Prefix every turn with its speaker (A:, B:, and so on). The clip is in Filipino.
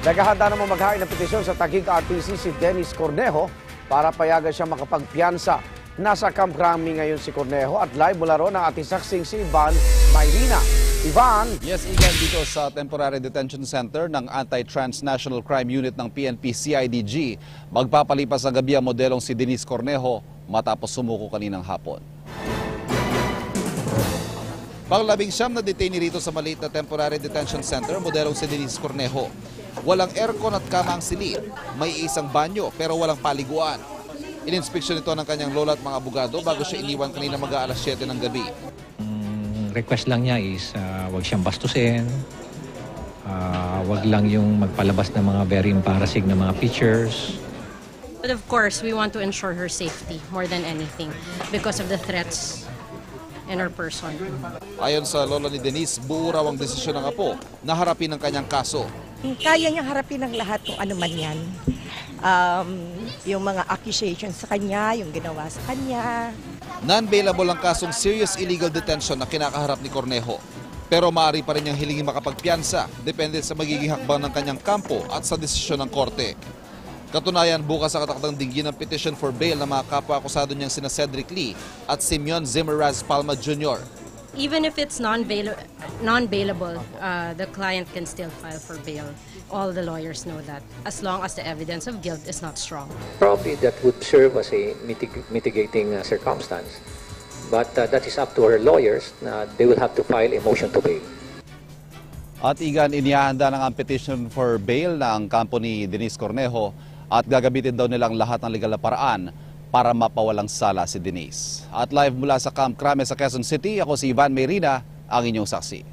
A: Naghahanda namang maghain ng petisyon sa Taguig RTC si Dennis Cornejo para payagan siya makapagpiyansa. Nasa Camp Crame ngayon si Cornejo at live mula ron ang ating saksing si Ivan Mayrina. Ivan?
B: Yes, Igan, dito sa Temporary Detention Center ng Anti-Transnational Crime Unit ng PNP CIDG. Magpapalipas sa gabi ang modelong si Dennis Cornejo matapos sumuko kaninang hapon. Pang-19 na detainee rito sa maliit na Temporary Detention Center, modelong si Dennis Cornejo. Walang aircon at kama ang silid. May isang banyo pero walang paliguan. Ininspeksyon ito ng kanyang lola at mga abogado bago siya iniwan kanina mag-aalas 7 ng gabi.
C: Request lang niya is wag siyang bastusin, wag lang yung magpalabas ng mga very embarrassing na mga pictures.
D: But of course, we want to ensure her safety more than anything because of the threats in her person.
B: Ayon sa lola ni Denise, buo raw ang desisyon ng apo na harapin ang kanyang kaso.
E: Kaya niyang harapin ang lahat kung ano man yan. Yung mga accusations sa kanya, yung ginawa sa kanya.
B: Non-bailable ang kasong serious illegal detention na kinakaharap ni Cornejo. Pero maaari pa rin niyang hilingin makapagpiyansa, depende sa magiging hakbang ng kanyang kampo at sa desisyon ng korte. Katunayan, bukas sa katakdang dinggin ng petition for bail ng mga kapwa-akusado niyang sina Cedric Lee at Simeon Zimmeraz Palma Jr.
D: Even if it's non-bailable, the client can still file for bail. All the lawyers know that, as long as the evidence of guilt is not strong.
F: Probably that would serve as a mitigating circumstance. But that is up to our lawyers. They will have to file a motion to bail.
B: At Igan, inihahanda ng ang petition for bail ng kampo ni Denise Cornejo at gagamitin daw nilang lahat ng legal na paraan para mapawalang sala si Denise. At live mula sa Camp Crame sa Quezon City, ako si Ivan Mayrina, ang inyong saksi.